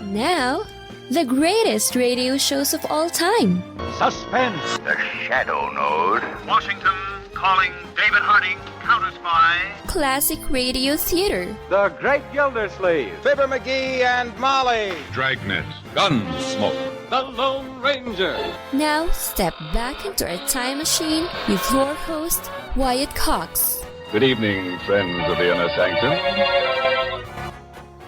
Now, the greatest radio shows of all time. Suspense. The Shadow Node. Washington calling David Harding, Counter Spy. Classic radio theater. The Great Gildersleeve. Fibber McGee and Molly. Dragnet. Gunsmoke. The Lone Ranger. Now, step back into our time machine with your host, Wyatt Cox. Good evening, friends of the Inner Sanctum.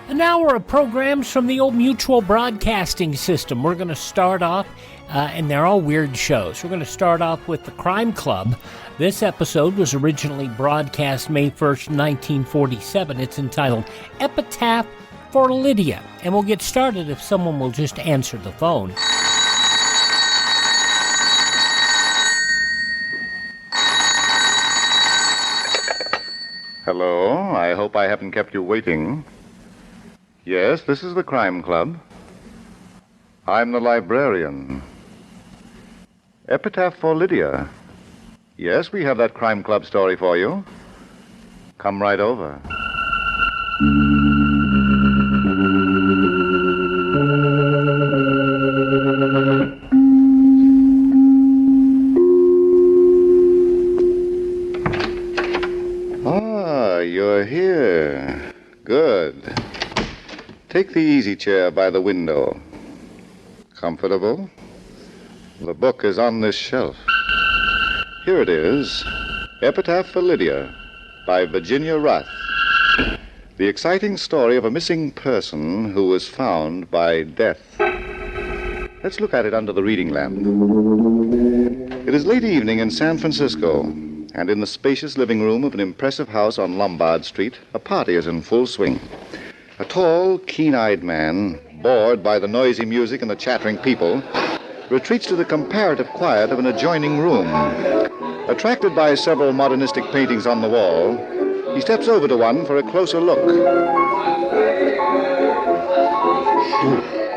An hour of programs from the old Mutual Broadcasting System. We're going to start off, and they're all weird shows. We're going to start off with the Crime Club. This episode was originally broadcast May 1st, 1947. It's entitled Epitaph for Lydia. And we'll get started if someone will just answer the phone. Hello, I hope I haven't kept you waiting. Yes, this is the Crime Club. I'm the librarian. Epitaph for Lydia. Yes, we have that Crime Club story for you. Come right over. Ah, you're here. Good. Take the easy chair by the window. Comfortable? The book is on this shelf. Here it is. Epitaph for Lydia by Virginia Ruth. The exciting story of a missing person who was found by death. Let's look at it under the reading lamp. It is late evening in San Francisco, and in the spacious living room of an impressive house on Lombard Street, a party is in full swing. A tall, keen-eyed man, bored by the noisy music and the chattering people, retreats to the comparative quiet of an adjoining room. Attracted by several modernistic paintings on the wall, he steps over to one for a closer look.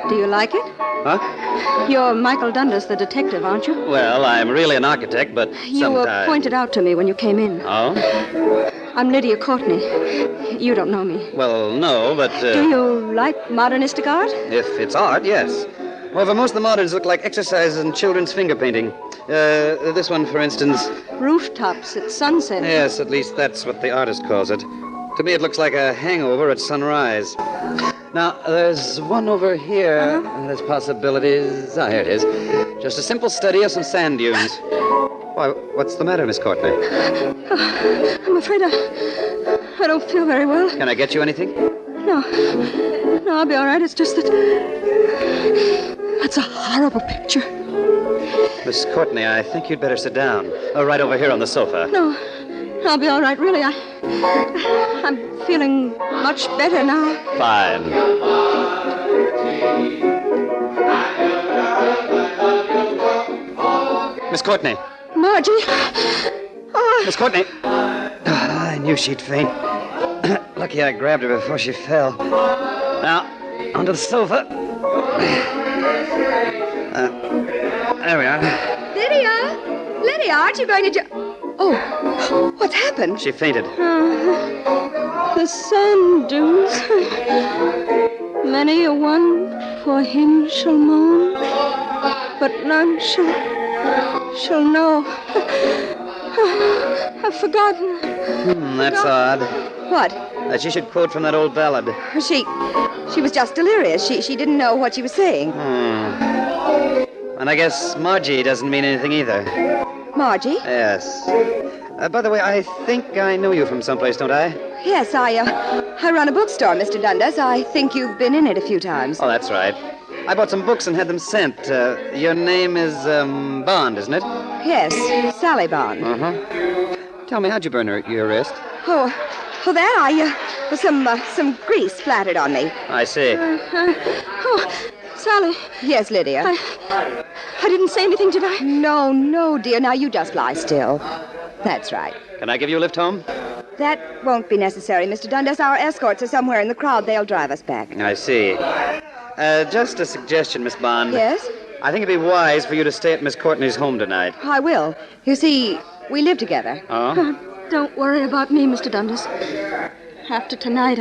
Do you like it? Huh? You're Michael Dundas, the detective, aren't you? Well, I'm really an architect, but You were pointed out to me when you came in. Oh? I'm Lydia Courtney. You don't know me. Well, no, but... Do you like modernistic art? If it's art, yes. However, most of the moderns look like exercises in children's finger painting. This one, for instance. Rooftops at sunset. Yes, at least that's what the artist calls it. To me, it looks like a hangover at sunrise. Now, there's one over here. There's possibilities. Ah, here it is. Just a simple study of some sand dunes. Why, what's the matter, Miss Courtney? I'm afraid I don't feel very well. Can I get you anything? No, I'll be all right. It's just that... That's a horrible picture. Miss Courtney, I think you'd better sit down. Right over here on the sofa. No, I'll be all right, really. I'm feeling much better now. Fine. Miss Courtney. Margie. Oh. Miss Courtney. I knew she'd faint. Lucky I grabbed her before she fell. Now, onto the sofa. There we are. Lydia, aren't you going to... Oh, what's happened? She fainted. The sand dunes. Many a one for him shall moan, but none shall know. I've forgotten. That's odd. What? That she should quote from that old ballad. She was just delirious. She didn't know what she was saying. And I guess Margie doesn't mean anything either. Margie? Yes. By the way, I think I know you from someplace, don't I? Yes, I run a bookstore, Mr. Dundas. I think you've been in it a few times. Oh, that's right. I bought some books and had them sent. Your name is, Bond, isn't it? Yes, Sally Bond. Uh-huh. Tell me, how'd you burn your wrist? Oh, that some grease splattered on me. I see. Sally. Yes, Lydia. I didn't say anything, did I? No, dear. Now you just lie still. That's right. Can I give you a lift home? That won't be necessary, Mr. Dundas. Our escorts are somewhere in the crowd. They'll drive us back. I see. Just a suggestion, Miss Bond. Yes? I think it'd be wise for you to stay at Miss Courtney's home tonight. I will. You see, we live together. Oh? Don't worry about me, Mr. Dundas. After tonight,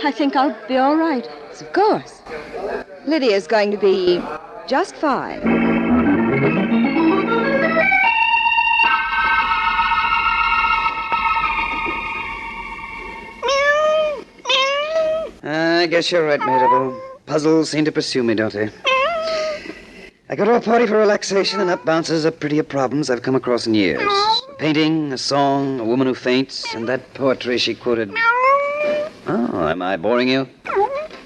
I think I'll be all right. Yes, of course. Lydia's going to be just fine. I guess you're right, Mabel. Puzzles seem to pursue me, don't they? I go to a party for relaxation, and up bounces a prettier problems I've come across in years. A painting, a song, a woman who faints, and that poetry she quoted. Oh, am I boring you?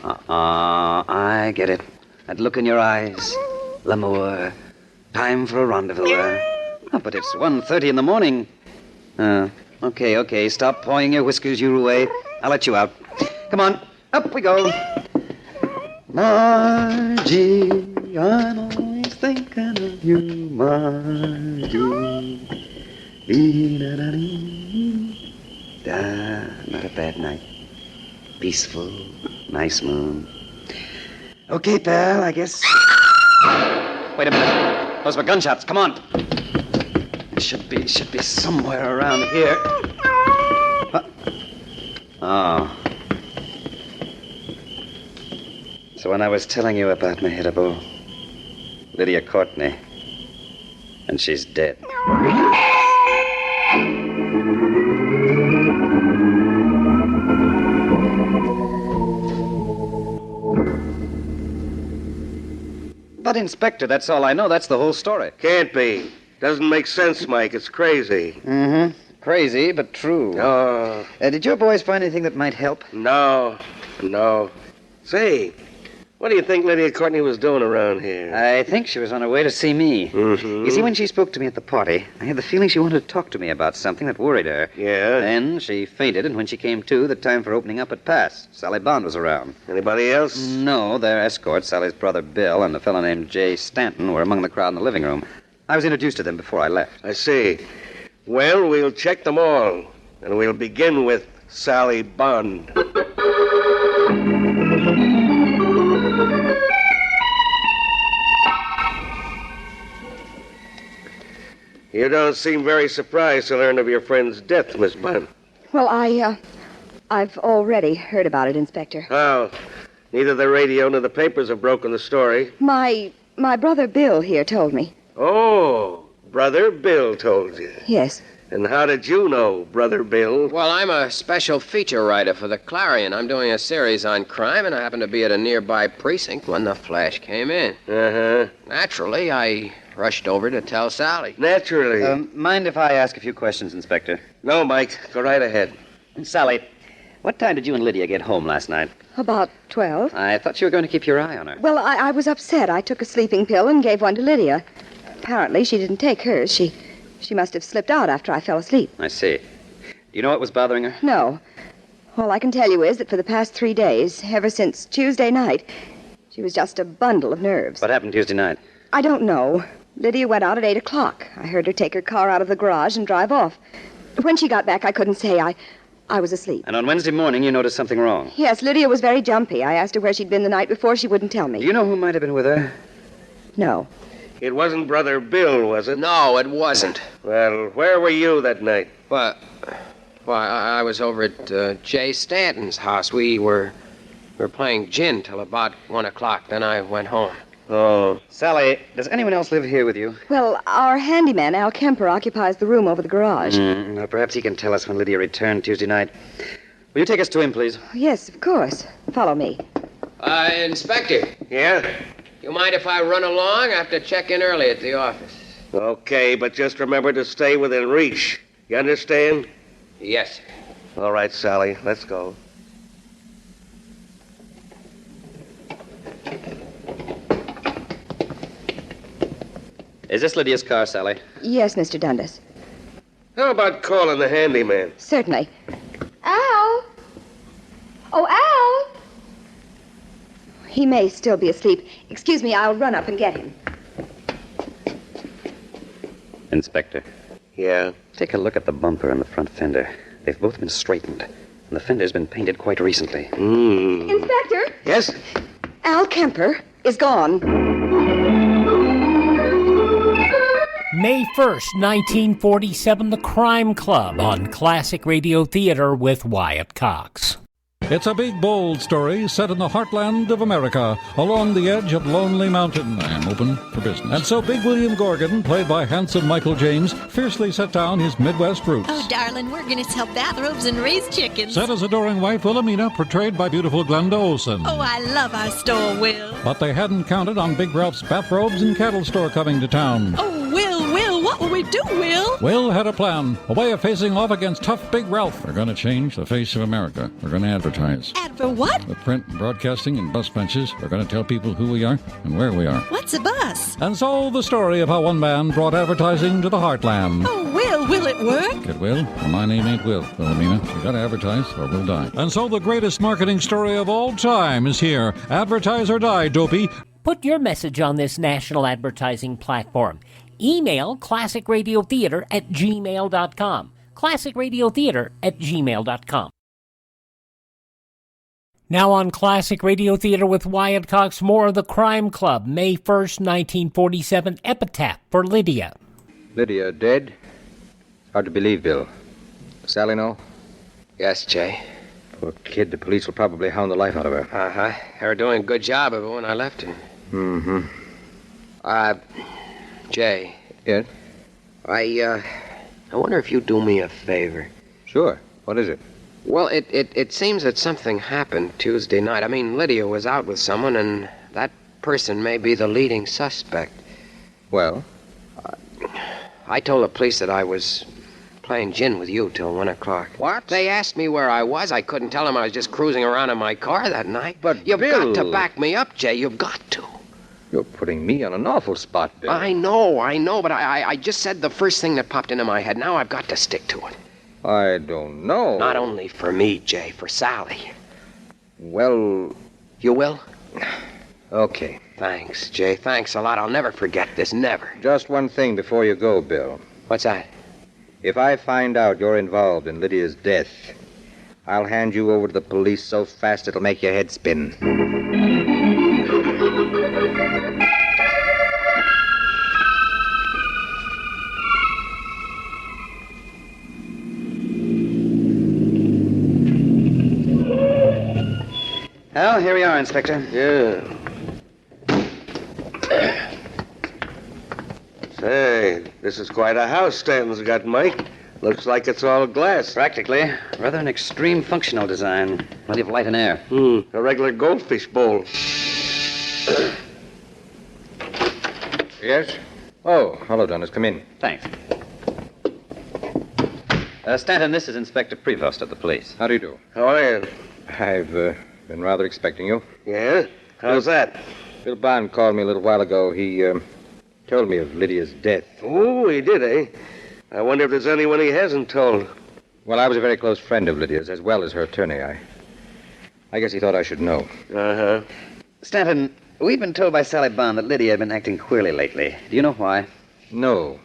I get it. That look in your eyes. L'amour. Time for a rendezvous. Oh, but it's 1:30 in the morning. Okay. Stop pawing your whiskers, you Rouet. I'll let you out. Come on. Up we go. Margie, I'm always thinking of you, Margie. Not a bad night. Peaceful, nice moon. Okay, pal, I guess. Wait a minute. Those were gunshots. Come on. It should be somewhere around here. Oh. So when I was telling you about Mehitabo, Lydia caught me, and she's dead. But, Inspector, that's all I know. That's the whole story. Can't be. Doesn't make sense, Mike. It's crazy. Mm-hmm. Crazy, but true. Oh. Did your boys find anything that might help? No. Say, what do you think Lydia Courtney was doing around here? I think she was on her way to see me. Mm-hmm. You see, when she spoke to me at the party, I had the feeling she wanted to talk to me about something that worried her. Yeah? Then she fainted, and when she came to, the time for opening up had passed. Sally Bond was around. Anybody else? No, their escort, Sally's brother Bill, and a fellow named Jay Stanton, were among the crowd in the living room. I was introduced to them before I left. I see. Well, we'll check them all, and we'll begin with Sally Bond. You don't seem very surprised to learn of your friend's death, Miss Bond. Well, I've already heard about it, Inspector. How? Neither the radio nor the papers have broken the story. My brother Bill here told me. Oh, Brother Bill told you. Yes. And how did you know, Brother Bill? Well, I'm a special feature writer for the Clarion. I'm doing a series on crime, and I happened to be at a nearby precinct when the flash came in. Uh-huh. Naturally, I rushed over to tell Sally. Naturally. Mind if I ask a few questions, Inspector? No, Mike. Go right ahead. Sally, what time did you and Lydia get home last night? About 12. I thought you were going to keep your eye on her. Well, I was upset. I took a sleeping pill and gave one to Lydia. Apparently, she didn't take hers. She must have slipped out after I fell asleep. I see. Do you know what was bothering her? No. All I can tell you is that for the past 3 days, ever since Tuesday night, she was just a bundle of nerves. What happened Tuesday night? I don't know. Lydia went out at 8 o'clock. I heard her take her car out of the garage and drive off. When she got back, I couldn't say. I was asleep. And on Wednesday morning, you noticed something wrong. Yes, Lydia was very jumpy. I asked her where she'd been the night before. She wouldn't tell me. Do you know who might have been with her? No. It wasn't Brother Bill, was it? No, it wasn't. Well, where were you that night? Well, I was over at Jay Stanton's house. We were playing gin till about 1 o'clock. Then I went home. Oh. Sally, does anyone else live here with you? Well, our handyman, Al Kemper, occupies the room over the garage. Well, perhaps he can tell us when Lydia returned Tuesday night. Will you take us to him, please? Yes, of course. Follow me. Inspector. Yeah? You mind if I run along? I have to check in early at the office. Okay, but just remember to stay within reach. You understand? Yes, sir. All right, Sally, let's go. Is this Lydia's car, Sally? Yes, Mr. Dundas. How about calling the handyman? Certainly. Al! Oh, Al! He may still be asleep. Excuse me, I'll run up and get him. Inspector. Yeah? Take a look at the bumper and the front fender. They've both been straightened, and the fender's been painted quite recently. Inspector? Yes? Al Kemper is gone. May 1st, 1947, The Crime Club on Classic Radio Theater with Wyatt Cox. It's a big, bold story set in the heartland of America, along the edge of Lonely Mountain. I am open for business. And so Big William Gorgon, played by handsome Michael James, fiercely set down his Midwest roots. Oh, darling, we're going to sell bathrobes and raise chickens. Set as adoring wife Wilhelmina, portrayed by beautiful Glenda Olsen. Oh, I love our store, Will. But they hadn't counted on Big Ralph's bathrobes and cattle store coming to town. Oh, Will, what will we do, Will? Will had a plan, a way of facing off against tough Big Ralph. We're going to change the face of America. We're going to advertise. For what? With print, broadcasting, and bus benches, we're going to tell people who we are and where we are. What's a bus? And so the story of how one man brought advertising to the heartland. Oh, will it work? It will. Well, my name ain't Will, Wilhelmina. We got to advertise or we'll die. And so the greatest marketing story of all time is here. Advertise or die, dopey. Put your message on this national advertising platform. Email classicradiotheater@gmail.com. classicradiotheater@gmail.com. Now on Classic Radio Theater with Wyatt Cox, more of The Crime Club, May 1st, 1947, Epitaph for Lydia. Lydia dead? Hard to believe, Bill. Sally know? Yes, Jay. Poor kid, the police will probably hound the life out of her. Uh-huh. They were doing a good job of it when I left her. Mm-hmm. Jay. Yes? I wonder if you'd do me a favor. Sure. What is it? Well, it seems that something happened Tuesday night. I mean, Lydia was out with someone, and that person may be the leading suspect. Well? I told the police that I was playing gin with you till 1 o'clock. What? They asked me where I was. I couldn't tell them I was just cruising around in my car that night. But, You've Bill... got to back me up, Jay. You've got to. You're putting me on an awful spot, Bill. I know, but I just said the first thing that popped into my head. Now I've got to stick to it. I don't know. Not only for me, Jay, for Sally. Well... You will? Okay. Thanks, Jay. Thanks a lot. I'll never forget this. Never. Just one thing before you go, Bill. What's that? If I find out you're involved in Lydia's death, I'll hand you over to the police so fast it'll make your head spin. Well, here we are, Inspector. Yeah. Say, this is quite a house Stanton's got, Mike. Looks like it's all glass. Practically. Rather an extreme functional design. Plenty of light and air. A regular goldfish bowl. Yes? Oh, hello, Dennis. Come in. Thanks. Stanton, this is Inspector Prevost of the police. How do you do? How are you? I've been rather expecting you. Yeah? How's that? Bill Bond called me a little while ago. He told me of Lydia's death. Oh, he did, eh? I wonder if there's anyone he hasn't told. Well, I was a very close friend of Lydia's, as well as her attorney. I guess he thought I should know. Uh-huh. Stanton, we've been told by Sally Bond that Lydia had been acting queerly lately. Do you know why? No.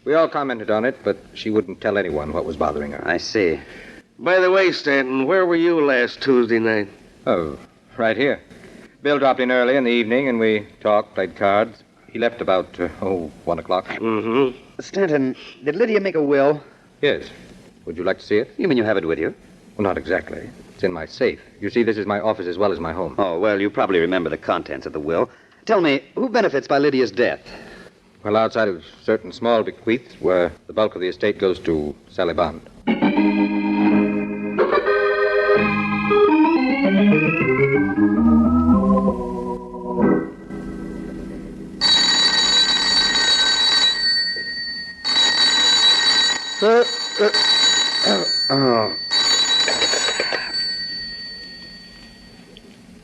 We all commented on it, but she wouldn't tell anyone what was bothering her. I see. By the way, Stanton, where were you last Tuesday night? Oh, right here. Bill dropped in early in the evening, and we talked, played cards. He left about, 1 o'clock. Mm-hmm. Stanton, did Lydia make a will? Yes. Would you like to see it? You mean you have it with you? Well, not exactly. It's in my safe. You see, this is my office as well as my home. Oh, well, you probably remember the contents of the will. Tell me, who benefits by Lydia's death? Well, outside of certain small bequests, where the bulk of the estate goes to Sally Bond.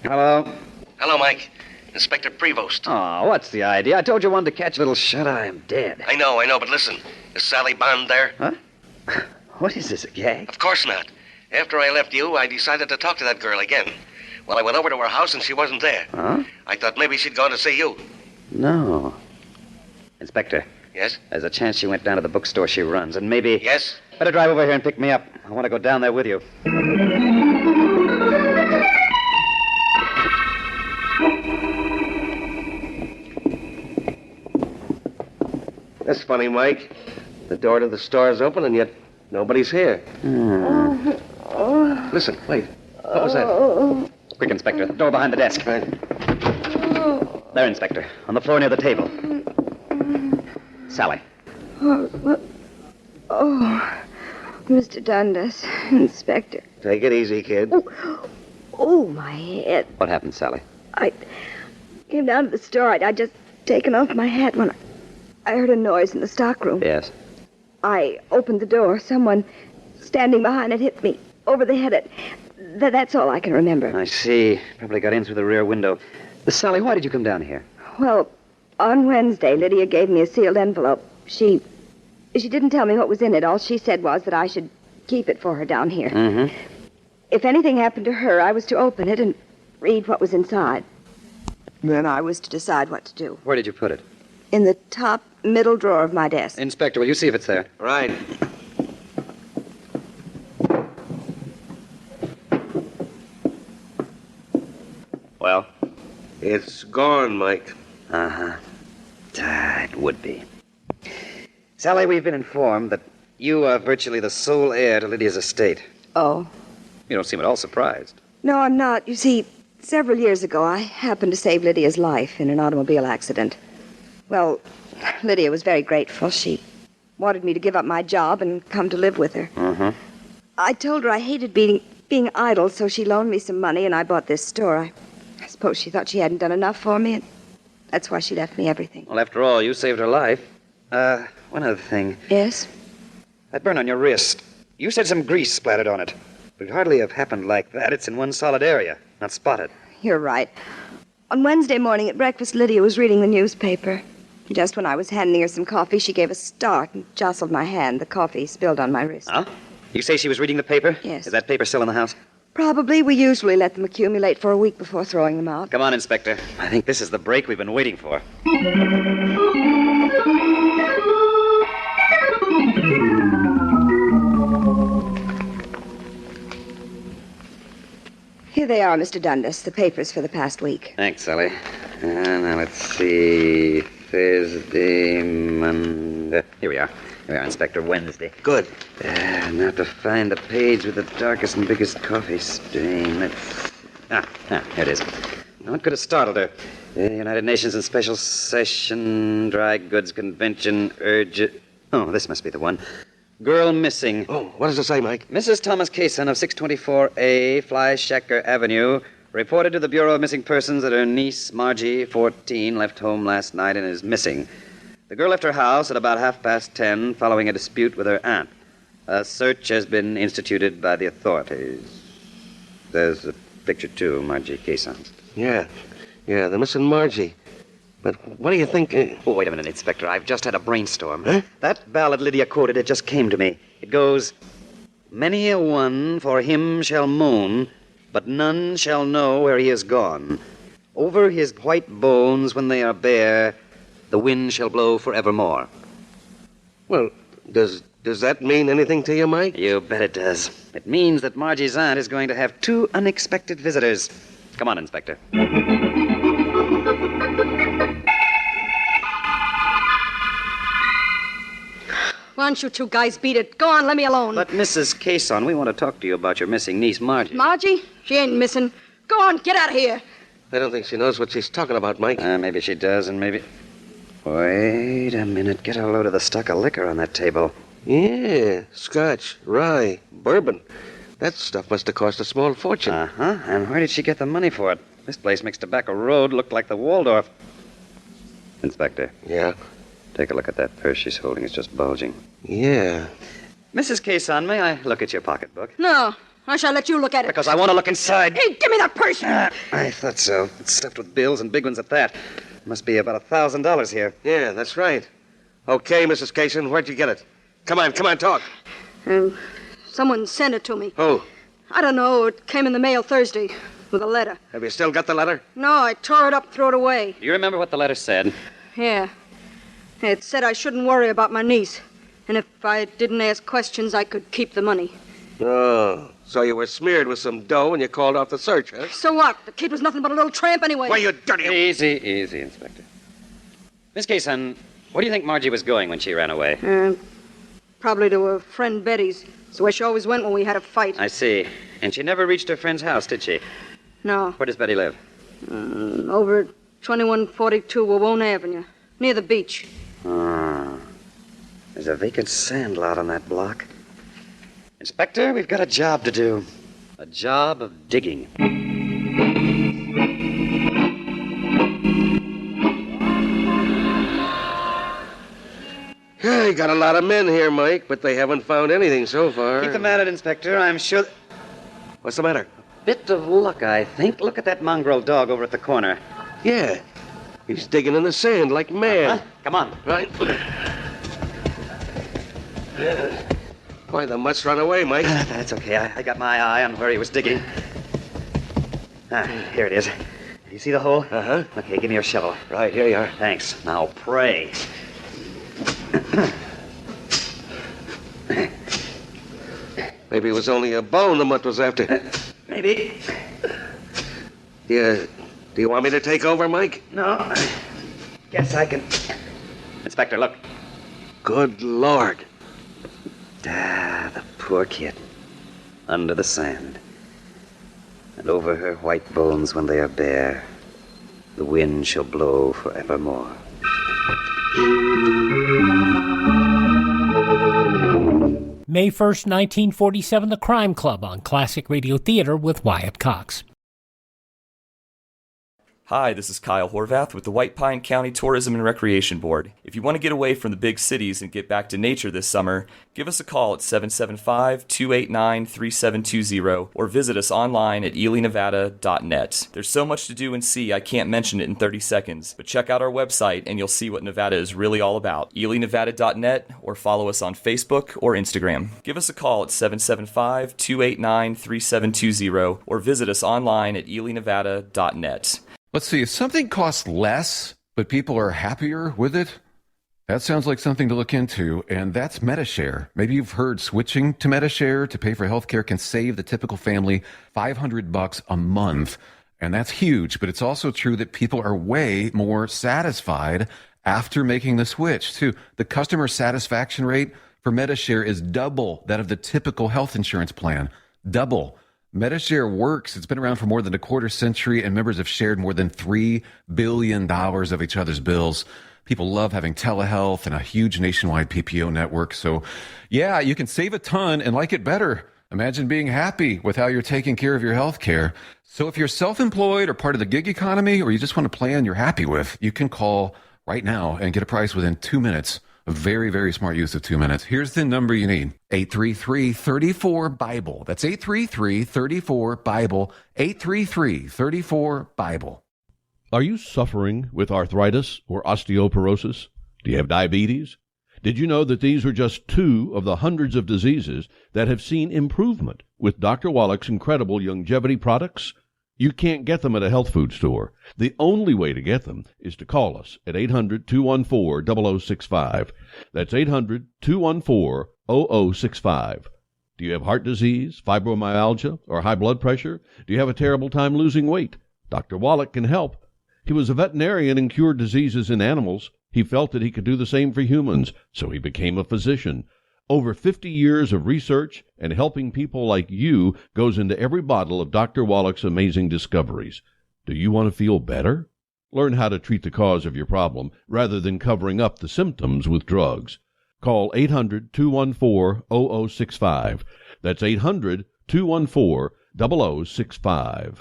Hello? Hello, Mike. Inspector Prevost. Oh, what's the idea? I told you I wanted to catch a little shut-eye. I'm dead. I know, but listen. Is Sally Bond there? Huh? What is this, a gag? Of course not. After I left you, I decided to talk to that girl again. Well, I went over to her house and she wasn't there. Huh? I thought maybe she'd gone to see you. No. Inspector. Yes? There's a chance she went down to the bookstore she runs, and maybe... Yes? Better drive over here and pick me up. I want to go down there with you. That's funny, Mike. The door to the store is open, and yet nobody's here. Listen, wait. What was that? Quick, Inspector. The door behind the desk. Right. There, Inspector. On the floor near the table. Sally. Mr. Dundas, Inspector. Take it easy, kid. Oh, my head. What happened, Sally? I came down to the store. I'd just taken off my hat when I heard a noise in the stockroom. Yes. I opened the door. Someone standing behind it hit me over the head. That's all I can remember. I see. Probably got in through the rear window. Sally, why did you come down here? Well, on Wednesday, Lydia gave me a sealed envelope. She didn't tell me what was in it. All she said was that I should keep it for her down here. Mm-hmm. If anything happened to her, I was to open it and read what was inside. Then I was to decide what to do. Where did you put it? In the top middle drawer of my desk. Inspector, will you see if it's there? Right. Well? It's gone, Mike. Uh-huh. It would be. Sally, we've been informed that you are virtually the sole heir to Lydia's estate. Oh. You don't seem at all surprised. No, I'm not. You see, several years ago, I happened to save Lydia's life in an automobile accident. Well, Lydia was very grateful. She wanted me to give up my job and come to live with her. Mm-hmm. I told her I hated being idle, so she loaned me some money, and I bought this store. I suppose she thought she hadn't done enough for me, and that's why she left me everything. Well, after all, you saved her life. One other thing. Yes? That burn on your wrist. You said some grease splattered on it. But it'd hardly have happened like that. It's in one solid area, not spotted. You're right. On Wednesday morning at breakfast, Lydia was reading the newspaper. Just when I was handing her some coffee, she gave a start and jostled my hand. The coffee spilled on my wrist. Huh? You say she was reading the paper? Yes. Is that paper still in the house? Probably. We usually let them accumulate for a week before throwing them out. Come on, Inspector. I think this is the break we've been waiting for. Here they are, Mr. Dundas, the papers for the past week. Thanks, Sally. Now, let's see. Thursday, Monday. Here we are, Inspector. Wednesday. Good. Now to find the page with the darkest and biggest coffee stain. Here it is. Now, what could have startled her? United Nations in special session, dry goods convention, Oh, this must be the one. Girl missing. Oh, what does it say, Mike? Mrs. Thomas Kaysen of 624A, Fleischacker Avenue, reported to the Bureau of Missing Persons that her niece, Margie, 14, left home last night and is missing. The girl left her house at about 10:30 following a dispute with her aunt. A search has been instituted by the authorities. There's a picture, too, Margie Kaysen. Yeah, they're missing Margie. But what do you think... Oh, wait a minute, Inspector. I've just had a brainstorm. Huh? That ballad Lydia quoted, it just came to me. It goes, "Many a one for him shall moan, but none shall know where he is gone. Over his white bones when they are bare, the wind shall blow forevermore." Well, does that mean anything to you, Mike? You bet it does. It means that Margie's aunt is going to have 2 unexpected visitors. Come on, Inspector. Why don't you two guys beat it? Go on, let me alone. But, Mrs. Kaysen, we want to talk to you about your missing niece, Margie. Margie? She ain't missing. Go on, get out of here. I don't think she knows what she's talking about, Mike. Maybe she does, and maybe... Wait a minute. Get a load of the stock of liquor on that table. Yeah, scotch, rye, bourbon. That stuff must have cost a small fortune. Uh-huh. And where did she get the money for it? This place makes Tobacco Road look like the Waldorf. Inspector. Yeah? Take a look at that purse she's holding. It's just bulging. Yeah. Mrs. Kaysen, may I look at your pocketbook? No. I shall let you look at it. Because I want to look inside. Hey, give me that purse! I thought so. It's stuffed with bills and big ones at that. Must be about $1,000 here. Yeah, that's right. Okay, Mrs. Kaysen, where'd you get it? Come on, talk. Someone sent it to me. Who? I don't know. It came in the mail Thursday with a letter. Have you still got the letter? No, I tore it up, threw it away. Do you remember what the letter said? Yeah. It said I shouldn't worry about my niece. And if I didn't ask questions, I could keep the money. Oh, so you were smeared with some dough and you called off the search, huh? So what? The kid was nothing but a little tramp anyway. Why, you dirty... Easy, Inspector. Miss Kaysen, where do you think Margie was going when she ran away? Probably to her friend Betty's. It's where she always went when we had a fight. I see. And she never reached her friend's house, did she? No. Where does Betty live? Over at 2142 Wawona Avenue, near the beach. Oh. There's a vacant sand lot on that block. Inspector, we've got a job to do. A job of digging. Yeah, you got a lot of men here, Mike, but they haven't found anything so far. Keep them at it, Inspector. I'm sure... What's the matter? Bit of luck, I think. Look at that mongrel dog over at the corner. Yeah. He's digging in the sand like mad. Uh-huh. Come on. Right. Why, the mutt's run away, Mike. That's okay. I got my eye on where he was digging. Here it is. You see the hole? Uh-huh. Okay, give me your shovel. Right, here you are. Thanks. Now pray. Maybe it was only a bone the mutt was after. Maybe. Do you want me to take over, Mike? No. Guess I can. Inspector, look. Good Lord. The poor kid. Under the sand. And over her white bones when they are bare, the wind shall blow forevermore. May 1st, 1947, The Crime Club on Classic Radio Theater with Wyatt Cox. Hi, this is Kyle Horvath with the White Pine County Tourism and Recreation Board. If you want to get away from the big cities and get back to nature this summer, give us a call at 775-289-3720 or visit us online at elinevada.net. There's so much to do and see I can't mention it in 30 seconds, but check out our website and you'll see what Nevada is really all about. elinevada.net or follow us on Facebook or Instagram. Give us a call at 775-289-3720 or visit us online at elinevada.net. Let's see, if something costs less, but people are happier with it, that sounds like something to look into, and that's MediShare. Maybe you've heard switching to MediShare to pay for healthcare can save the typical family $500 a month, and that's huge, but it's also true that people are way more satisfied after making the switch, too. The customer satisfaction rate for MediShare is double that of the typical health insurance plan. Double. MediShare works. It's been around for more than a quarter century, and members have shared more than $3 billion of each other's bills. People love having telehealth and a huge nationwide PPO network. So, yeah, you can save a ton and like it better. Imagine being happy with how you're taking care of your health care. So if you're self-employed or part of the gig economy, or you just want a plan you're happy with, you can call right now and get a price within 2 minutes. A very, very smart use of 2 minutes. Here's the number you need. 833-34-BIBLE. That's 833-34-BIBLE. 833-34-BIBLE. Are you suffering with arthritis or osteoporosis? Do you have diabetes? Did you know that these are just two of the hundreds of diseases that have seen improvement with Dr. Wallach's incredible longevity products? You can't get them at a health food store. The only way to get them is to call us at 800-214-0065. That's 800-214-0065. Do you have heart disease, fibromyalgia, or high blood pressure? Do you have a terrible time losing weight? Dr. Wallach can help. He was a veterinarian and cured diseases in animals. He felt that he could do the same for humans, so he became a physician. Over 50 years of research and helping people like you goes into every bottle of Dr. Wallach's amazing discoveries. Do you want to feel better? Learn how to treat the cause of your problem rather than covering up the symptoms with drugs. Call 800-214-0065. That's 800-214-0065.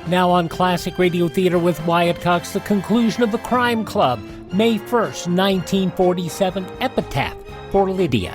Now on Classic Radio Theater with Wyatt Cox, the conclusion of The Crime Club, May 1st, 1947, Epitaph for Lydia.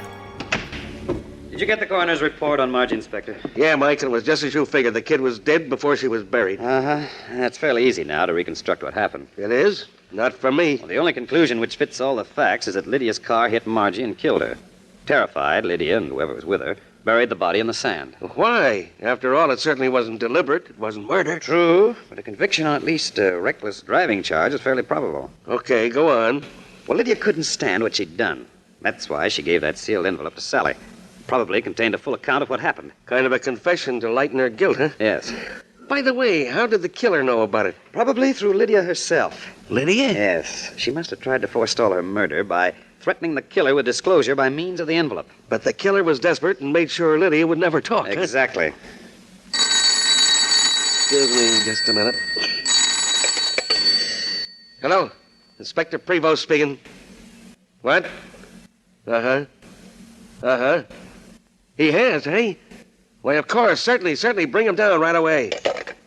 Did you get the coroner's report on Margie, Inspector? Yeah, Mike, and it was just as you figured. The kid was dead before she was buried. Uh-huh. It's fairly easy now to reconstruct what happened. It is? Not for me. Well, the only conclusion which fits all the facts is that Lydia's car hit Margie and killed her. Terrified, Lydia and whoever was with her buried the body in the sand. Why? After all, it certainly wasn't deliberate. It wasn't murder. True, but a conviction on at least a reckless driving charge is fairly probable. Okay, go on. Well, Lydia couldn't stand what she'd done. That's why she gave that sealed envelope to Sally. Probably contained a full account of what happened. Kind of a confession to lighten her guilt, huh? Yes. By the way, how did the killer know about it? Probably through Lydia herself. Lydia? Yes. She must have tried to forestall her murder by threatening the killer with disclosure by means of the envelope. But the killer was desperate and made sure Lydia would never talk. Exactly. Excuse me just a minute. Hello? Inspector Prevost speaking. What? Uh-huh. Uh-huh. He has, eh? Why, of course. Certainly bring him down right away.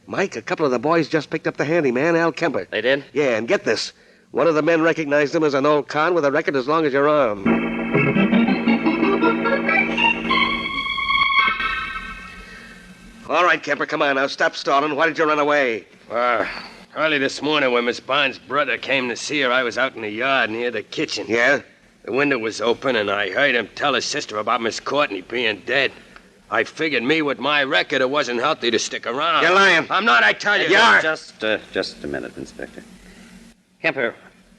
Mike, a couple of the boys just picked up the handyman, Al Kemper. They did? Yeah, and get this. One of the men recognized him as an old con with a record as long as your arm. All right, Kemper, come on now. Stop stalling. Why did you run away? Early this morning when Miss Bond's brother came to see her, I was out in the yard near the kitchen. Yeah? The window was open, and I heard him tell his sister about Miss Courtney being dead. I figured me with my record, it wasn't healthy to stick around. You're lying. I'm not, I tell you. You are. Just a minute, Inspector. Kemper,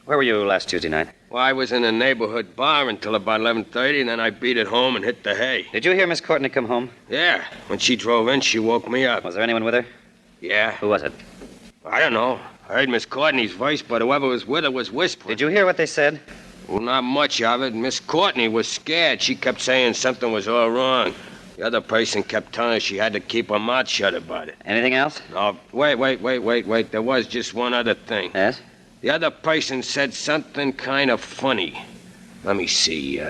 where were you last Tuesday night? Well, I was in a neighborhood bar until about 11:30, and then I beat it home and hit the hay. Did you hear Miss Courtney come home? Yeah. When she drove in, she woke me up. Was there anyone with her? Yeah. Who was it? I don't know. I heard Miss Courtney's voice, but whoever was with her was whispering. Did you hear what they said? Well, not much of it. Miss Courtney was scared. She kept saying something was all wrong. The other person kept telling her she had to keep her mouth shut about it. Anything else? No, wait. There was just one other thing. Yes? The other person said something kind of funny. Let me see.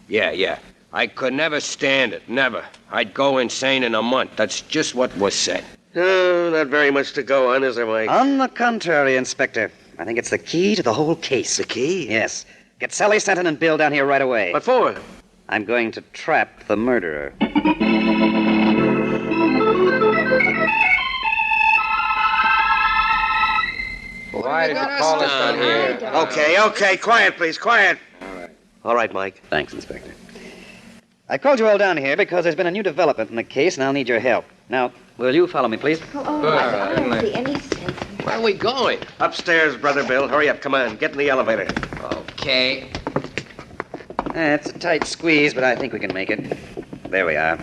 Yeah. I could never stand it. Never. I'd go insane in a month. That's just what was said. Oh, not very much to go on, is there, Mike? On the contrary, Inspector. I think it's the key to the whole case. The key? Yes. Get Sally Stanton and Bill down here right away. What for? I'm going to trap the murderer. Why did you call us down here? Okay. Quiet, please. Quiet. All right, Mike. Thanks, Inspector. I called you all down here because there's been a new development in the case, and I'll need your help. Now, will you follow me, please? I don't see any sense. Where are we going? Upstairs, Brother Bill. Hurry up. Come on. Get in the elevator. Okay. It's a tight squeeze, but I think we can make it. There we are.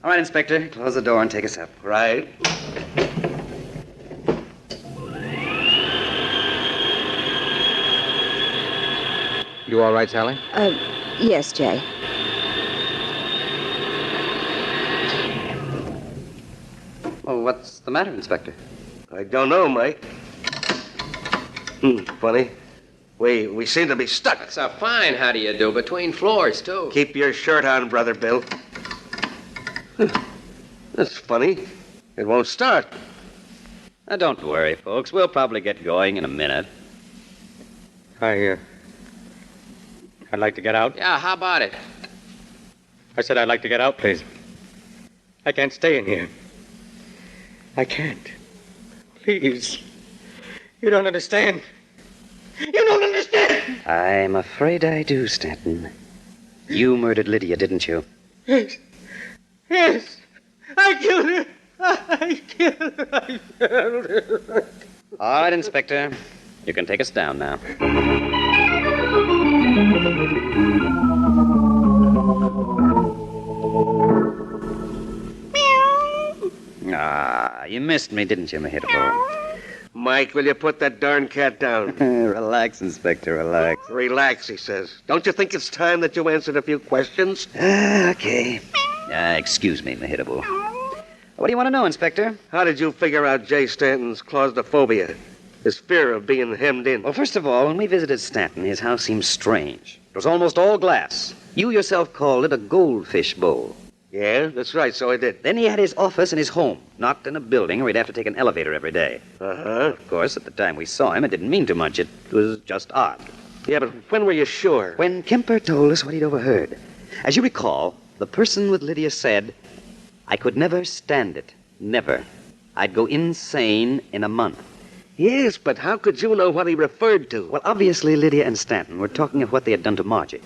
All right, Inspector. Close the door and take us up. Right. You all right, Sally? Yes, Jay. Well, what's the matter, Inspector? I don't know, Mike. Funny. We seem to be stuck. That's a fine how do you do between floors, too. Keep your shirt on, Brother Bill. That's funny. It won't start. Now, don't worry, folks. We'll probably get going in a minute. I'd like to get out. Yeah, how about it? I said I'd like to get out, please. I can't stay in here. I can't. Please. You don't understand. You don't understand! I'm afraid I do, Stanton. You murdered Lydia, didn't you? Yes. I killed her. I killed her. All right, Inspector. You can take us down now. You missed me, didn't you, Mehitable? Mike, will you put that darn cat down? Relax, Inspector, relax. Relax, he says. Don't you think it's time that you answered a few questions? Okay. Excuse me, Mehitable. What do you want to know, Inspector? How did you figure out Jay Stanton's claustrophobia? His fear of being hemmed in? Well, first of all, when we visited Stanton, his house seemed strange. It was almost all glass. You yourself called it a goldfish bowl. Yeah, that's right, so I did. Then he had his office in his home, not in a building where he'd have to take an elevator every day. Uh-huh. Of course, at the time we saw him, it didn't mean too much. It was just odd. Yeah, but when were you sure? When Kemper told us what he'd overheard. As you recall, the person with Lydia said, I could never stand it. Never. I'd go insane in a month. Yes, but how could you know what he referred to? Well, obviously, Lydia and Stanton were talking of what they had done to Margie.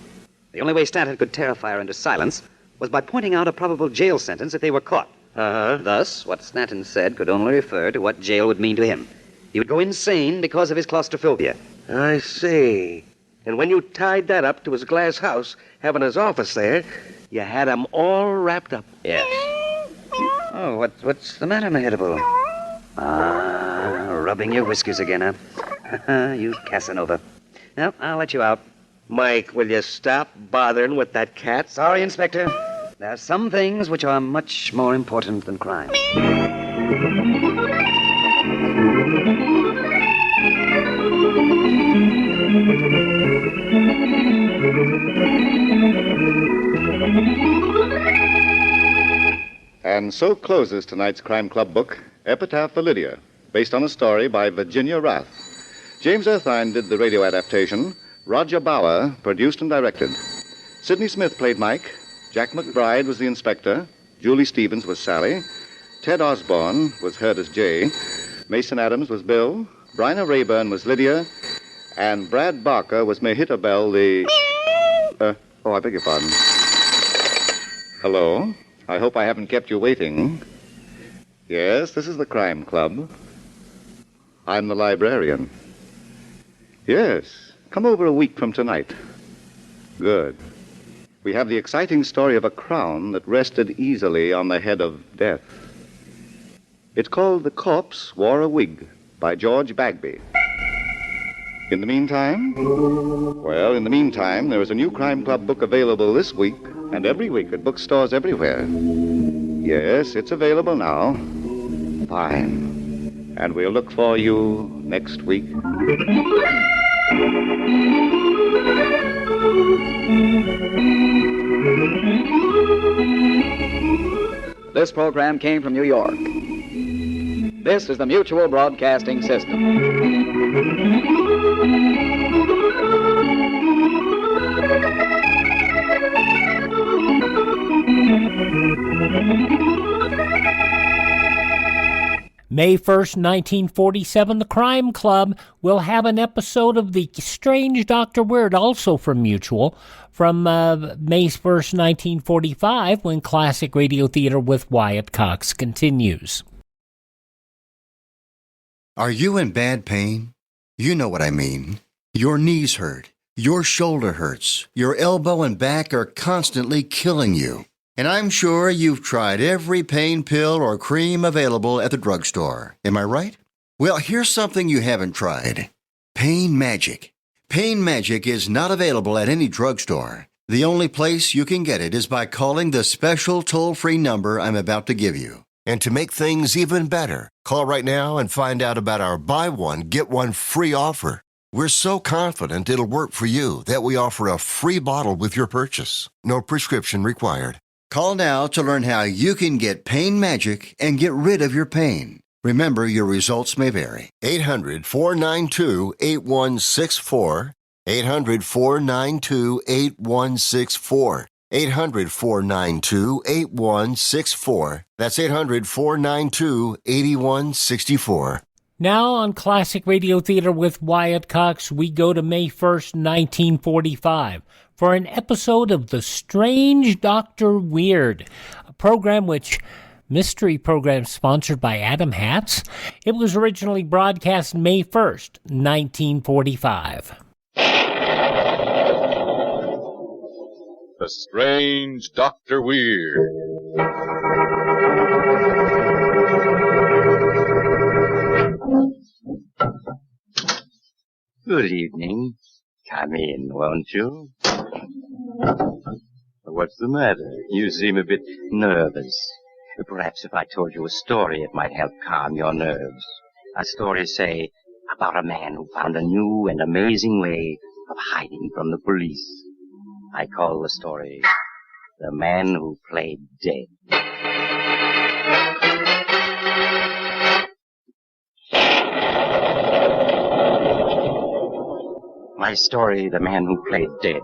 The only way Stanton could terrify her into silence was by pointing out a probable jail sentence if they were caught. Uh-huh. Thus, what Stanton said could only refer to what jail would mean to him. He would go insane because of his claustrophobia. I see. And when you tied that up to his glass house, having his office there, You had 'em all wrapped up. Yes. Oh, what's the matter, Mehitable? Rubbing your whiskers again, huh? You Casanova. Well, I'll let you out. Mike, will you stop bothering with that cat? Sorry, Inspector. There are some things which are much more important than crime. And so closes tonight's Crime Club book, Epitaph for Lydia, based on a story by Virginia Rath. James Erthine did the radio adaptation. Roger Bauer produced and directed. Sidney Smith played Mike. Jack McBride was the inspector. Julie Stevens was Sally. Ted Osborne was heard as Jay. Mason Adams was Bill. Bryna Rayburn was Lydia. And Brad Barker was Mehitabel, the... I beg your pardon. Hello? I hope I haven't kept you waiting. Yes, this is the Crime Club. I'm the librarian. Yes, come over a week from tonight. Good. We have the exciting story of a crown that rested easily on the head of death. It's called The Corpse Wore a Wig by George Bagby. In the meantime? Well, in the meantime, there is a new Crime Club book available this week and every week at bookstores everywhere. Yes, it's available now. Fine. And we'll look for you next week. This program came from New York. This is the Mutual Broadcasting System. May 1st, 1947, the Crime Club will have an episode of The Strange Dr. Weird, also from Mutual, from May 1st, 1945, when Classic Radio Theater with Wyatt Cox continues. Are you in bad pain? You know what I mean. Your knees hurt. Your shoulder hurts. Your elbow and back are constantly killing you. And I'm sure you've tried every pain pill or cream available at the drugstore. Am I right? Well, here's something you haven't tried. Pain Magic. Pain Magic is not available at any drugstore. The only place you can get it is by calling the special toll-free number I'm about to give you. And to make things even better, call right now and find out about our buy one, get one free offer. We're so confident it'll work for you that we offer a free bottle with your purchase. No prescription required. Call now to learn how you can get Pain Magic and get rid of your pain. Remember, your results may vary. 800-492-8164. 800-492-8164. 800-492-8164. That's 800-492-8164. Now on Classic Radio Theater with Wyatt Cox, we go to May 1st, 1945, for an episode of The Strange Dr. Weird, a program mystery program sponsored by Adam Hatz. It was originally broadcast May 1st, 1945. The Strange Dr. Weird. Good evening. Come in, won't you? What's the matter? You seem a bit nervous. Perhaps if I told you a story, it might help calm your nerves. A story, say, about a man who found a new and amazing way of hiding from the police. I call the story The Man Who Played Dead. My story, The Man Who Played Dead,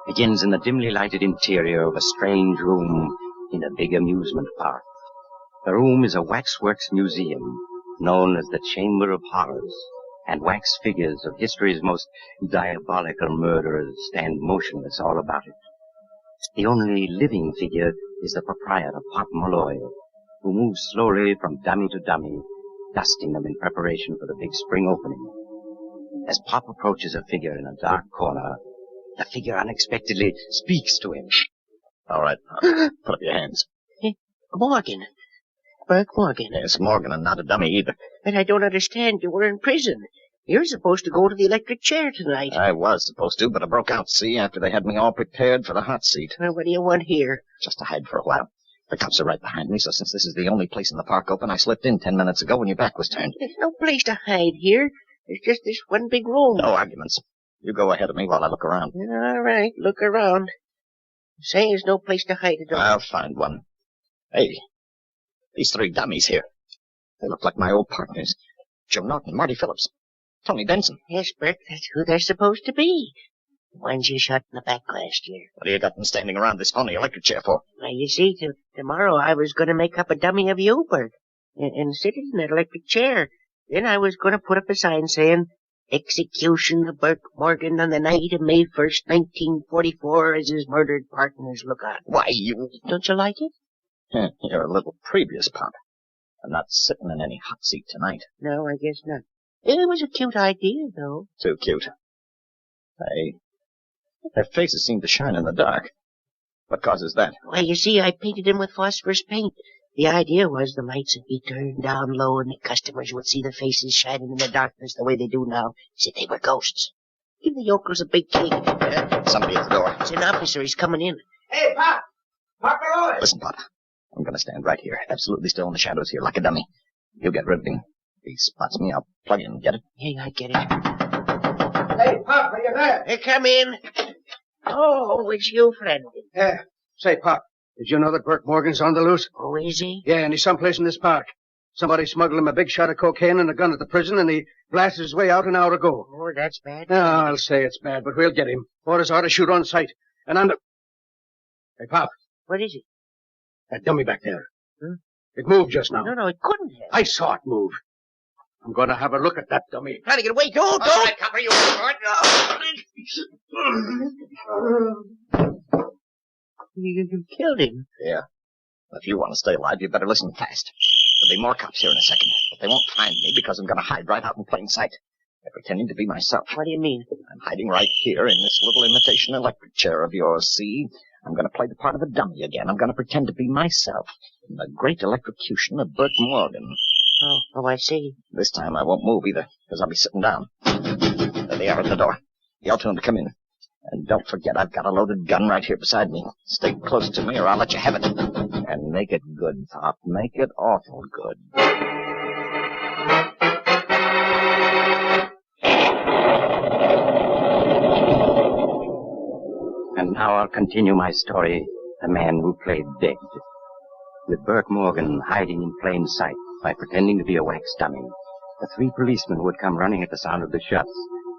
begins in the dimly lighted interior of a strange room in a big amusement park. The room is a waxworks museum known as the Chamber of Horrors, and wax figures of history's most diabolical murderers stand motionless all about it. The only living figure is the proprietor, Pop Malloy, who moves slowly from dummy to dummy, dusting them in preparation for the big spring opening. As Pop approaches a figure in a dark corner, the figure unexpectedly speaks to him. All right. Put up your hands. Morgan. Burke Morgan. Yes, Morgan, and not a dummy either. But I don't understand. You were in prison. You're supposed to go to the electric chair tonight. I was supposed to, but I broke out, see, after they had me all prepared for the hot seat. Well, what do you want here? Just to hide for a while. The cops are right behind me, so since this is the only place in the park open, I slipped in 10 minutes ago when your back was turned. There's no place to hide here. There's just this one big room. No arguments. You go ahead of me while I look around. All right, look around. Say there's no place to hide it. I'll find one. Hey, these three dummies here. They look like my old partners. Joe Norton, Marty Phillips, Tony Benson. Yes, Burke, that's who they're supposed to be. The ones you shot in the back last year. What do you got them standing around this phony electric chair for? Well, you see, tomorrow I was going to make up a dummy of you, Burke, and sit in that electric chair. Then I was going to put up a sign saying, "Execution of Burke Morgan on the night of May 1st, 1944, as his murdered partners look on." Why, you... Don't you like it? You're a little previous, Pop. I'm not sitting in any hot seat tonight. No, I guess not. It was a cute idea, though. Too cute. Hey, their faces seem to shine in the dark. What causes that? Well, you see, I painted them with phosphorus paint. The idea was the lights would be turned down low and the customers would see the faces shining in the darkness the way they do now. Said they were ghosts. Give the yokels a big cake. Somebody at the door. It's an officer. He's coming in. Hey, Pop! Pop Malloy! Listen, Pop. I'm going to stand right here, absolutely still in the shadows here, like a dummy. You get rid of him. If he spots me, I'll plug in. Get it? Yeah, I get it. Hey, Pop, are you there? Hey, come in. Oh, it's you, friend. Yeah. Say, Pop, did you know that Burke Morgan's on the loose? Oh, is he? Yeah, and he's someplace in this park. Somebody smuggled him a big shot of cocaine and a gun at the prison, and he blasted his way out an hour ago. Oh, that's bad. No, I'll say it's bad, but we'll get him. Orders are to shoot on sight. And I'm the... Hey, Pop. What is it? That dummy back there. It moved just now. No, it couldn't have. I saw it move. I'm going to have a look at that dummy. Try to get away. Don't. All right, cover you. You killed him. Yeah. If you want to stay alive, you better listen fast. There'll be more cops here in a second, but they won't find me because I'm going to hide right out in plain sight. They're pretending to be myself. What do you mean? I'm hiding right here in this little imitation electric chair of yours, see? I'm going to play the part of a dummy again. I'm going to pretend to be myself in the great electrocution of Burke Morgan. Oh, I see. This time I won't move either, because I'll be sitting down. There they are at the door. Yell to them to come in. And don't forget, I've got a loaded gun right here beside me. Stay close to me or I'll let you have it. And make it good, Pop. Make it awful good. And now I'll continue my story, The Man Who Played Dead. With Burke Morgan hiding in plain sight by pretending to be a wax dummy, the three policemen who had come running at the sound of the shots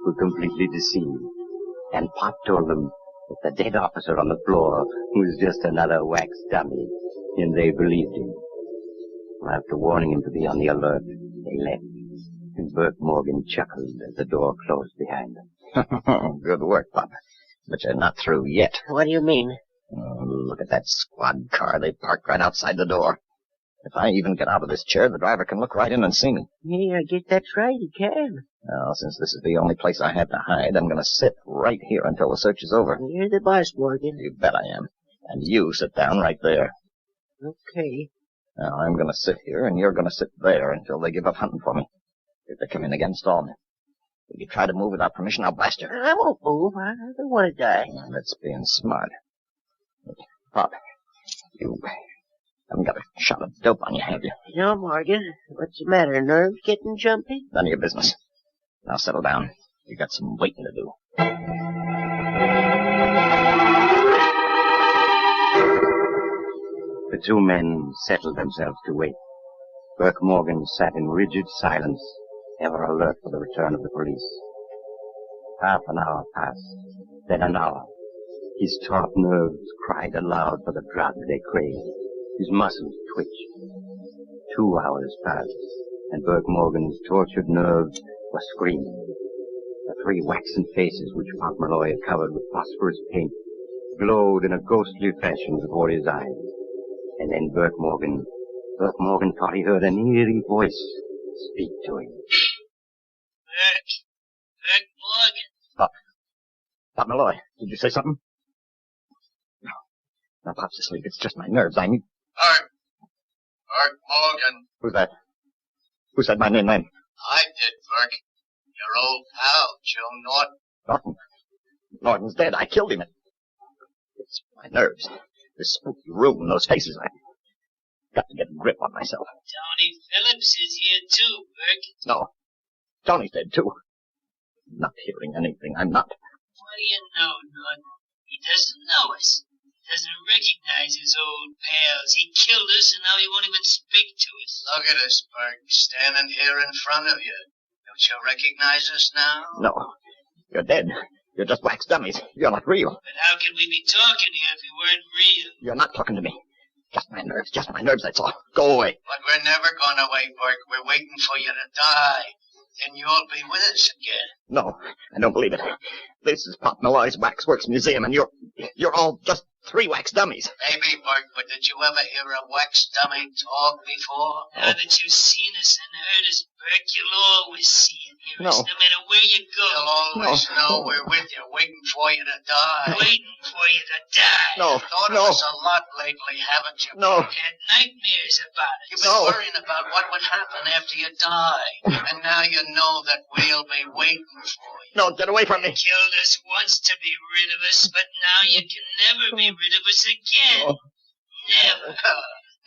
were completely deceived. And Pop told them that the dead officer on the floor was just another wax dummy, and they believed him. After warning him to be on the alert, they left, and Burke Morgan chuckled as the door closed behind them. Good work, Pop. But you're not through yet. What do you mean? Oh, look at that squad car they parked right outside the door. If I even get out of this chair, the driver can look right in and see me. Yeah, I guess that's right. He can. Well, since this is the only place I have to hide, I'm going to sit right here until the search is over. You're the boss, Morgan. You bet I am. And you sit down right there. Okay. Now, I'm going to sit here, and you're going to sit there until they give up hunting for me. If they come in again, stall me. If you try to move without permission, I'll blast you. I won't move. I don't want to die. That's being smart. Pop, you haven't got a shot of dope on you, have you? No, Morgan. What's the matter? Nerves getting jumpy? None of your business. Now settle down. You got some waiting to do. The two men settled themselves to wait. Burke Morgan sat in rigid silence, ever alert for the return of the police. Half an hour passed, then an hour. His taut nerves cried aloud for the drug they craved. His muscles twitched. 2 hours passed, and Burke Morgan's tortured nerves were screaming. The three waxen faces which Pop Malloy had covered with phosphorus paint glowed in a ghostly fashion before his eyes. And then Burke Morgan thought he heard an eerie voice speak to him. Burke Morgan. Pop Malloy, did you say something? Now, Pop's asleep. It's just my nerves. I need... Burke Morgan. Who's that? Who said my name then? I did, Burke. Your old pal, Joe Norton. Norton. Norton's dead. I killed him. It's my nerves. This spooky room and those faces. I've got to get a grip on myself. Tony Phillips is here too, Burke. No. Tony's dead, too. I'm not hearing anything. I'm not. What do you know, Norton? He doesn't know us. He doesn't recognize his old pals. He killed us, and now he won't even speak to us. Look at us, Burke, standing here in front of you. Don't you recognize us now? No. You're dead. You're just wax dummies. You're not real. But how could we be talking here if we weren't real? You're not talking to me. Just my nerves, that's all. Go away. But we're never going away, Burke. We're waiting for you to die. Then you'll be with us again. No, I don't believe it. This is Pop Malloy's Waxworks Museum, and you're all just 3 wax dummies. Maybe, Burke, but did you ever hear a wax dummy talk before? Now that you've seen us and heard us, Burke, you'll always see and hear us, No. no matter where you go. You'll always know we're with you, waiting for you to die. Waiting for you to die. No, You've thought no. of us a lot lately, haven't you? No. You had nightmares about us. You've been worrying about what would happen after you die. And now you know that we'll be waiting for you. No, get away from me. You killed us once to be rid of us, but now you can never be rid of us again. No. Never.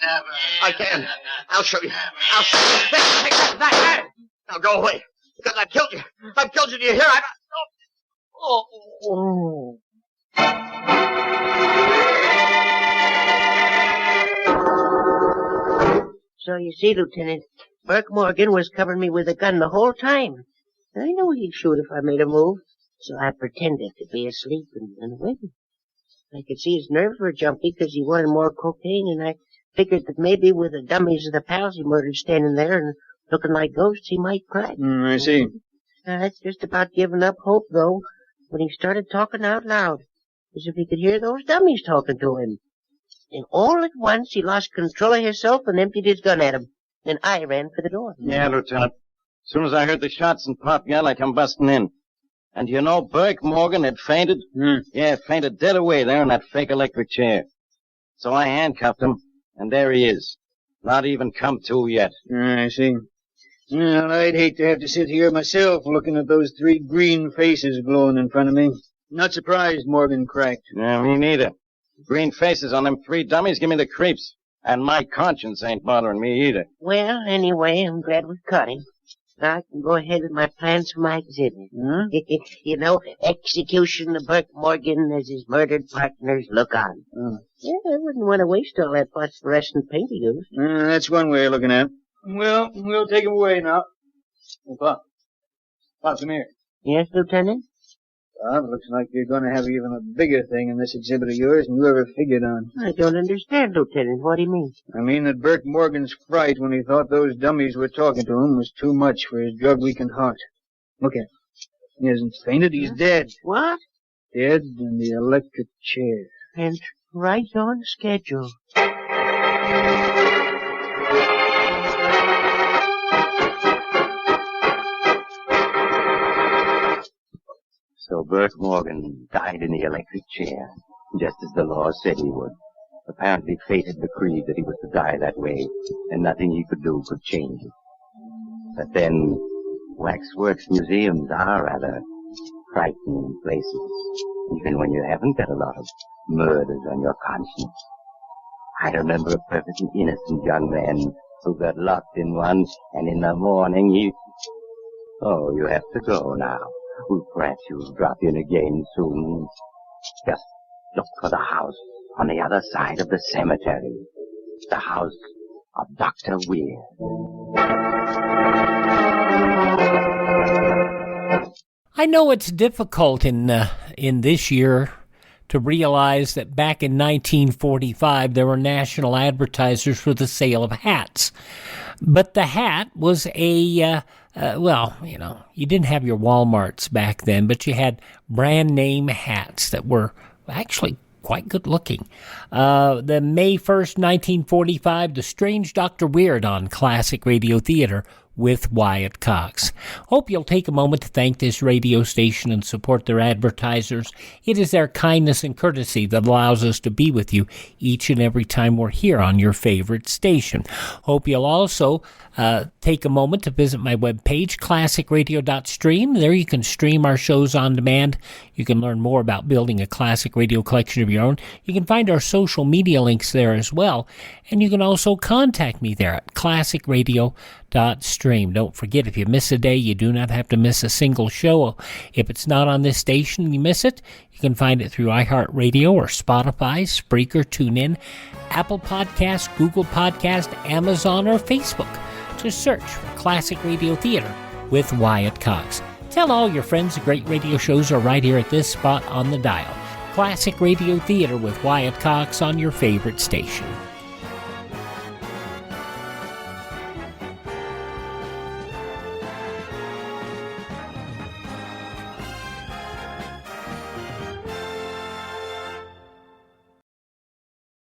Never. I can. I'll show you. I'll show you. Take that. Now go away. Because I've killed you. I've killed you. Do you hear? Oh. So you see, Lieutenant, Burke Morgan was covering me with a gun the whole time. I knew he'd shoot if I made a move, so I pretended to be asleep and waited. I could see his nerves were jumpy because he wanted more cocaine, and I figured that maybe with the dummies of the pals he murdered standing there and looking like ghosts, he might crack. I see. That's just about giving up hope, though, when he started talking out loud, as if he could hear those dummies talking to him. And all at once, he lost control of himself and emptied his gun at him. Then I ran for the door. Yeah, Lieutenant. As soon as I heard the shots and Pop yell, I come busting in. And you know, Burke Morgan had fainted? Yeah, fainted dead away there in that fake electric chair. So I handcuffed him, and there he is. Not even come to yet. I see. Well, I'd hate to have to sit here myself looking at those 3 green faces glowing in front of me. Not surprised Morgan cracked. Yeah, me neither. Green faces on them 3 dummies give me the creeps. And my conscience ain't bothering me either. Well, anyway, I'm glad we caught him. Now I can go ahead with my plans for my exhibit. You know, execution of Burke Morgan as his murdered partners look on. Yeah, I wouldn't want to waste all that phosphorescent paint he used. That's one way of looking at it. Well, we'll take him away now. Oh, Pop, come here. Yes, Lieutenant? Bob, looks like you're going to have even a bigger thing in this exhibit of yours than you ever figured on. I don't understand, Lieutenant. What do you mean? I mean that Burke Morgan's fright when he thought those dummies were talking to him was too much for his drug-weakened heart. Look at him. He hasn't fainted. He's dead. What? Dead in the electric chair. And right on schedule. So Burke Morgan died in the electric chair, just as the law said he would. Apparently fate had decreed that he was to die that way, and nothing he could do could change it. But then, waxworks museums are rather frightening places, even when you haven't got a lot of murders on your conscience. I remember a perfectly innocent young man who got locked in one, and in the morning he... Oh, you have to go now. Perhaps you'll drop in again soon. Just look for the house on the other side of the cemetery. The house of Dr. Weir. I know it's difficult in this year to realize that back in 1945 there were national advertisers for the sale of hats. But the hat was a, you didn't have your Walmarts back then, but you had brand name hats that were actually quite good looking. The May 1st, 1945, The Strange Dr. Weird on Classic Radio Theater with Wyatt Cox. Hope you'll take a moment to thank this radio station and support their advertisers. It is their kindness and courtesy that allows us to be with you each and every time we're here on your favorite station. Hope you'll also take a moment to visit my webpage, classicradio.stream. There you can stream our shows on demand. You can learn more about building a classic radio collection of your own. You can find our social media links there as well. And you can also contact me there at classicradio.stream. Don't forget, if you miss a day, you do not have to miss a single show. If it's not on this station and you miss it, you can find it through iHeartRadio or Spotify, Spreaker, TuneIn, Apple Podcast, Google Podcast, Amazon, or Facebook. Just search for Classic Radio Theater with Wyatt Cox. Tell all your friends the great radio shows are right here at this spot on the dial. Classic Radio Theater with Wyatt Cox on your favorite station.